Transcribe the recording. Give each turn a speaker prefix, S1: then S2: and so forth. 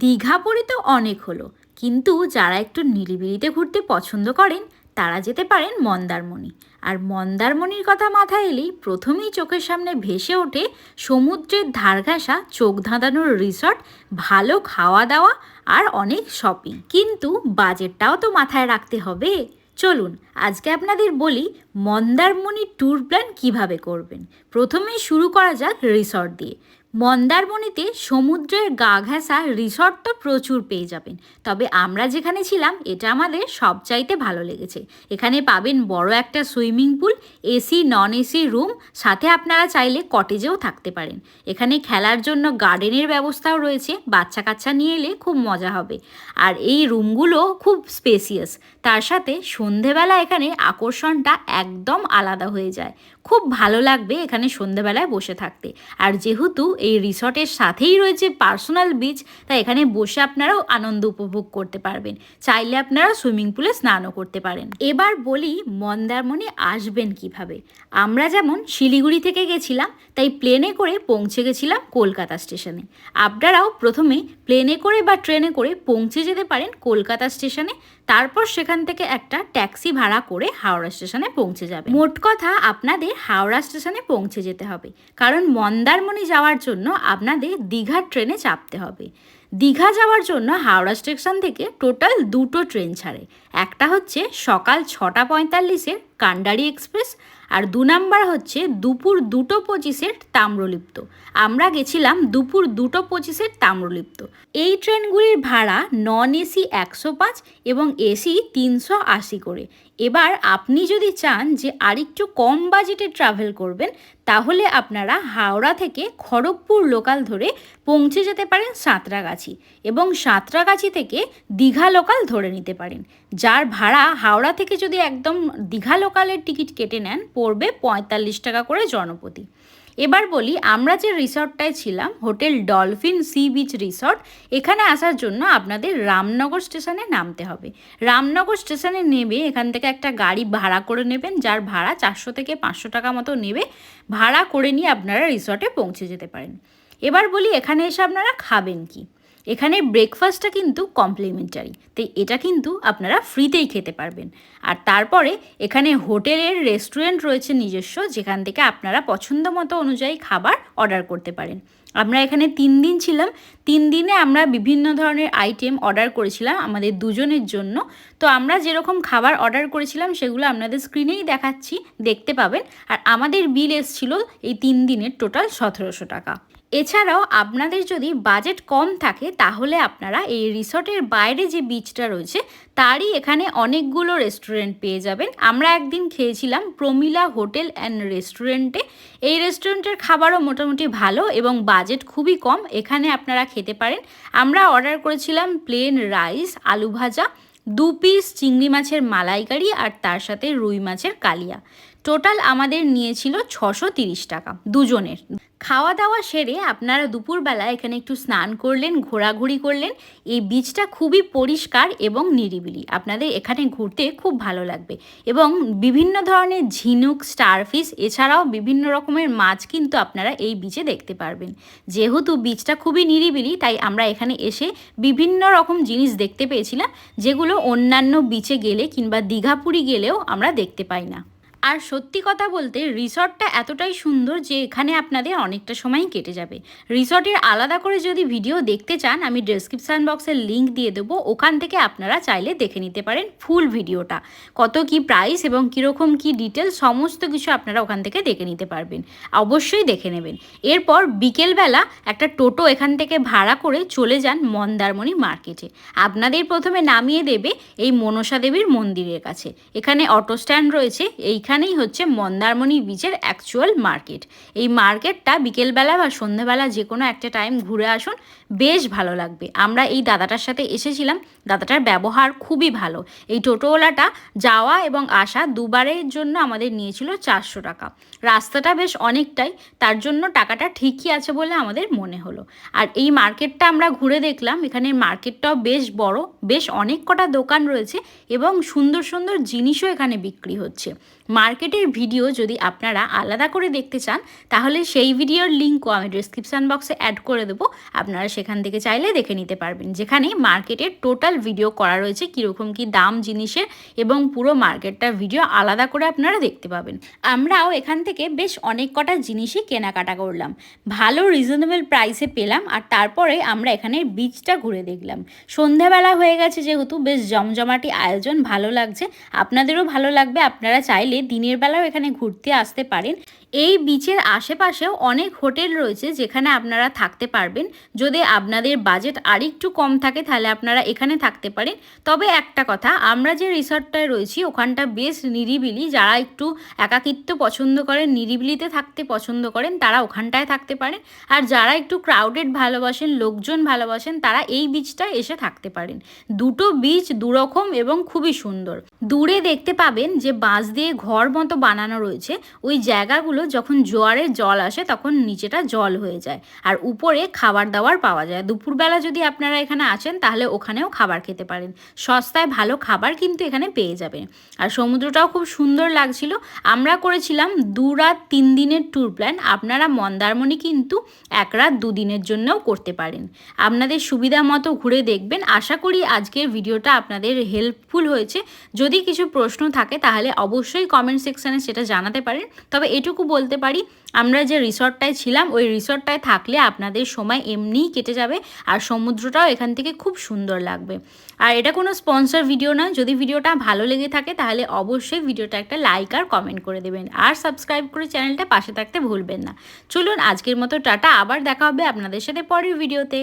S1: দীঘা পুরী তো অনেক হলো, কিন্তু যারা একটু নিরিবিলিতে ঘুরতে পছন্দ করেন তারা যেতে পারেন মন্দারমণি। আর মন্দারমণির কথা মাথায় এলেই প্রথমেই চোখের সামনে ভেসে ওঠে সমুদ্রের ধার ঘেঁষা চোখ ধাঁধানোর রিসর্ট, ভালো খাওয়া দাওয়া আর অনেক শপিং। কিন্তু বাজেটটাও তো মাথায় রাখতে হবে। চলুন আজকে আপনাদের বলি মন্দারমণি ট্যুর প্ল্যান কিভাবে করবেন। প্রথমেই শুরু করা যাক রিসর্ট দিয়ে। মন্দারমণিতে সমুদ্রের গা ঘেঁষা রিসর্ট তো প্রচুর পেয়ে যাবেন, তবে আমরা যেখানে ছিলাম এটা আমাদের সবচাইতে ভালো লেগেছে। এখানে পাবেন বড় একটা swimming pool, AC non AC room, সাথে আপনারা চাইলে কটেজেও থাকতে পারেন। এখানে খেলার জন্য গার্ডেনের ব্যবস্থাও রয়েছে, বাচ্চা কাচ্চা নিয়ে এলে খুব মজা হবে। আর এই রুমগুলো খুব স্পেসিয়াস, তার সাথে সন্ধেবেলা এখানে আকর্ষণটা একদম আলাদা হয়ে যায়। খুব ভালো লাগবে এখানে সন্ধেবেলায় বসে থাকতে। আর যেহেতু এই রিসর্টের সাথেই রয়েছে পার্সোনাল বিচ, তাই এখানে বসে আপনারাও আনন্দ উপভোগ করতে পারবেন। চাইলে আপনারা সুইমিং পুলে স্নানও করতে পারেন। এবার বলি মন্দারমণি আসবেন কিভাবে। আমরা যেমন শিলিগুড়ি থেকে গেছিলাম, তাই প্লেনে করে পৌঁছে গেছিলাম কলকাতা স্টেশনে। আপনারাও প্রথমে প্লেনে করে বা ট্রেনে করে পৌঁছে যেতে পারেন কলকাতা স্টেশনে, তারপর সেখান থেকে একটা ট্যাক্সি ভাড়া করে হাওড়া স্টেশনে পৌঁছে যাবে। মোট কথা আপনাদের হাওড়া স্টেশনে পৌঁছে যেতে হবে, কারণ মন্দারমণি যাওয়ার জন্য আপনাদের দীঘার ট্রেনে চাপতে হবে। দীঘা যাওয়ার জন্য হাওড়া স্টেশন থেকে টোটাল দুটো ট্রেন ছাড়ে। একটা হচ্ছে সকাল 6:45-এর কান্ডারি এক্সপ্রেস, আর 2 নাম্বার হচ্ছে দুপুর 2:25-এর তাম্রলিপ্ত। আমরা গেছিলাম দুপুর 2:25-এর তাম্রলিপ্ত। এই ট্রেনগুলির ভাড়া নন এসি 105 এবং এসি 380 করে। এবার আপনি যদি চান যে আরেকটু কম বাজেটে ট্রাভেল করবেন, তাহলে আপনারা হাওড়া থেকে খড়গপুর লোকাল ধরে পৌঁছে যেতে পারেন সাঁতরাগাছি, এবং সাঁতরাগাছি থেকে দীঘা লোকাল ধরে নিতে পারেন, যার ভাড়া হাওড়া থেকে যদি একদম দীঘা লোকালের টিকিট কেটে নেন পড়বে 45 টাকা করে জনপ্রতি। এবার বলি আমরা যে রিসর্টটায় ছিলাম, hotel dolphin sea beach resort, এখানে আসার জন্য আপনাদের রামনগর স্টেশনে নামতে হবে। রামনগর স্টেশনে নেমে এখান থেকে একটা গাড়ি ভাড়া করে নেবেন, যার ভাড়া 400 থেকে 500 টাকা মতো নেবে। ভাড়া করে নিয়ে আপনারা রিসর্টে পৌঁছে যেতে পারেন। এবার বলি এখানে এসে আপনারা খাবেন কি। এখানে ব্রেকফাস্টটা কিন্তু কমপ্লিমেন্টারি, তাই এটা কিন্তু আপনারা ফ্রিতেই খেতে পারবেন। আর তারপরে এখানে হোটেলের রেস্টুরেন্ট রয়েছে নিজস্ব, যেখান থেকে আপনারা পছন্দ মতো অনুযায়ী খাবার অর্ডার করতে পারেন। আমরা এখানে 3 দিন ছিলাম। 3 দিনে আমরা বিভিন্ন ধরনের আইটেম অর্ডার করেছিলাম আমাদের দুজনের জন্য। তো আমরা যেরকম খাবার অর্ডার করেছিলাম সেগুলো আপনাদের স্ক্রিনেই দেখাচ্ছি, দেখতে পাবেন। আর আমাদের বিল এসেছিল এই 3 দিনের টোটাল 1700 টাকা। এছাড়াও আপনাদের যদি বাজেট কম থাকে, তাহলে আপনারা এই রিসর্টের বাইরে যে বিচটা রয়েছে তারই এখানে অনেকগুলো রেস্টুরেন্ট পেয়ে যাবেন। আমরা একদিন খেয়েছিলাম প্রমিলা হোটেল অ্যান্ড রেস্টুরেন্টে। এই রেস্টুরেন্টের খাবারও মোটামুটি ভালো এবং বাজেট খুবই কম, এখানে আপনারা খেতে পারেন। আমরা অর্ডার করেছিলাম প্লেন রাইস, আলু ভাজা, 2 পিস চিংড়ি মাছের মালাইকারি আর তার সাথে রুই মাছের কালিয়া। টোটাল আমাদের নিয়েছিল 630 টাকা দুজনের। খাওয়া দাওয়া সেরে আপনারা দুপুরবেলা এখানে একটু স্নান করলেন, ঘোরাঘুরি করলেন। এই বিচটা খুবই পরিষ্কার এবং নিরিবিলি, আপনাদের এখানে ঘুরতে খুব ভালো লাগবে। এবং বিভিন্ন ধরনের ঝিনুক, স্টারফিশ, এছাড়াও বিভিন্ন রকমের মাছ কিন্তু আপনারা এই বিচে দেখতে পারবেন। যেহেতু বিচটা খুবই নিরিবিলি, তাই আমরা এখানে এসে বিভিন্ন রকম জিনিস দেখতে পেয়েছিলাম, যেগুলো অন্যান্য বিচে গেলে কিংবা দীঘা পুরী গেলেও আমরা দেখতে পাই না। আর সত্যি কথা বলতে রিসর্টটা এতটাই সুন্দর যে এখানে আপনাদের অনেকটা সময়ই কেটে যাবে। রিসর্টের আলাদা করে যদি ভিডিও দেখতে চান, আমি ডেসক্রিপশান বক্সের লিঙ্ক দিয়ে দেবো, ওখান থেকে আপনারা চাইলে দেখে নিতে পারেন ফুল ভিডিওটা, কত কি প্রাইস এবং কীরকম কি ডিটেলস সমস্ত কিছু আপনারা ওখান থেকে দেখে নিতে পারবেন। অবশ্যই দেখে নেবেন। এরপর বিকেলবেলা একটা টোটো এখান থেকে ভাড়া করে চলে যান মন্দারমণি মার্কেটে। আপনাদের প্রথমে নামিয়ে দেবে এই মনসা দেবীর মন্দিরের কাছে। এখানে অটো স্ট্যান্ড রয়েছে, এইখানেই হচ্ছে মন্দারমণি বিচের অ্যাকচুয়াল মার্কেট। এই মার্কেটটা বিকেলবেলা বা সন্ধ্যাবেলা যে কোনো একটা টাইম ঘুরে আসুন, বেশ ভালো লাগবে। আমরা এই দাদাটার সাথে এসেছিলাম, দাদাটার ব্যবহার খুবই ভালো। এই টোটোওয়ালাটা যাওয়া এবং আসা দুবারের জন্য আমাদের নিয়েছিল 400 টাকা। রাস্তাটা বেশ অনেকটাই, তার জন্য টাকাটা ঠিকই আছে বলে আমাদের মনে হলো। আর এই মার্কেটটা আমরা ঘুরে দেখলাম, এখানের মার্কেটটাও বেশ বড়, বেশ অনেক কটা দোকান রয়েছে এবং সুন্দর সুন্দর জিনিসও এখানে বিক্রি হচ্ছে। মার্কেটের ভিডিও যদি আপনারা আলাদা করে দেখতে চান তাহলে সেই ভিডিওর লিঙ্কও আমি ডেসক্রিপশান বক্সে অ্যাড করে দেবো, আপনারা সেখান থেকে চাইলে দেখে নিতে পারবেন, যেখানে মার্কেটের টোটাল ভিডিও করা রয়েছে, কীরকম কী দাম জিনিসের এবং পুরো মার্কেটটার ভিডিও আলাদা করে আপনারা দেখতে পাবেন। আমরাও এখান থেকে বেশ অনেক কটা জিনিসই কেনাকাটা করলাম, ভালো রিজনেবল প্রাইসে পেলাম। আর তারপরে আমরা এখানে বিচটা ঘুরে দেখলাম। সন্ধ্যাবেলা হয়ে গেছে যেহেতু বেশ জমজমাটি আয়োজন, ভালো লাগছে, আপনাদেরও ভালো লাগবে। আপনারা চাইলে দিনের বেলাও এখানে ঘুরতে আসতে পারেন। এই বিচের আশেপাশেও অনেক হোটেল রয়েছে যেখানে আপনারা থাকতে পারবেন। যদি আপনাদের বাজেট আরেকটু কম থাকে তাহলে আপনারা এখানে থাকতে পারেন। তবে একটা কথা, আমরা যে রিসর্টটায় রয়েছি ওখানটা বেশ নিরিবিলি, যারা একটু একাকিত্ব পছন্দ করেন, নিরিবিলিতে থাকতে পছন্দ করেন, তারা ওখানটায় থাকতে পারেন। আর যারা একটু ক্রাউডেড ভালোবাসেন, লোকজন ভালোবাসেন, তারা এই বিচটায় এসে থাকতে পারেন। দুটো বিচ দুরকম এবং খুবই সুন্দর। দূরে দেখতে পাবেন যে বাঁশ দিয়ে ঘর মতো বানানো রয়েছে, ওই জায়গাগুলো যখন জোয়ারের জল আসে তখন নিচেটা জল হয়ে যায়, আর উপরে খাবার দাবার পাওয়া যায়। দুপুরবেলা যদি আপনারা এখানে আসেন তাহলে ওখানেও খাবার খেতে পারেন, সস্তায় ভালো খাবার কিন্তু এখানে পেয়ে যাবেন। আর সমুদ্রটাও খুব সুন্দর লাগছিল। আমরা করেছিলাম 2 রাত 3 দিনের ট্যুর প্ল্যান, আপনারা মন্দারমণি কিন্তু 1 রাত 2 দিনের জন্যও করতে পারেন, আপনাদের সুবিধা মতো ঘুরে দেখবেন। আশা করি আজকের ভিডিওটা আপনাদের হেল্পফুল হয়েছে। যদি কিছু প্রশ্ন থাকে তাহলে অবশ্যই কমেন্ট সেকশানে সেটা জানাতে পারেন। তবে এটুকু বলতে পারি, আমরা যে রিসর্টটায় ছিলাম ওই রিসর্টটায় থাকলে আপনাদের সময় এমনিই কেটে যাবে, আর সমুদ্রটাও এখান থেকে খুব সুন্দর লাগবে। আর এটা কোনো স্পন্সর ভিডিও নয়। যদি ভিডিওটা ভালো লেগে থাকে তাহলে অবশ্যই ভিডিওটা একটা লাইক আর কমেন্ট করে দেবেন, আর সাবস্ক্রাইব করে চ্যানেলটা পাশে থাকতে ভুলবেন না। চলুন আজকের মতো টাটা, আবার দেখা হবে আপনাদের সাথে পরের ভিডিওতে।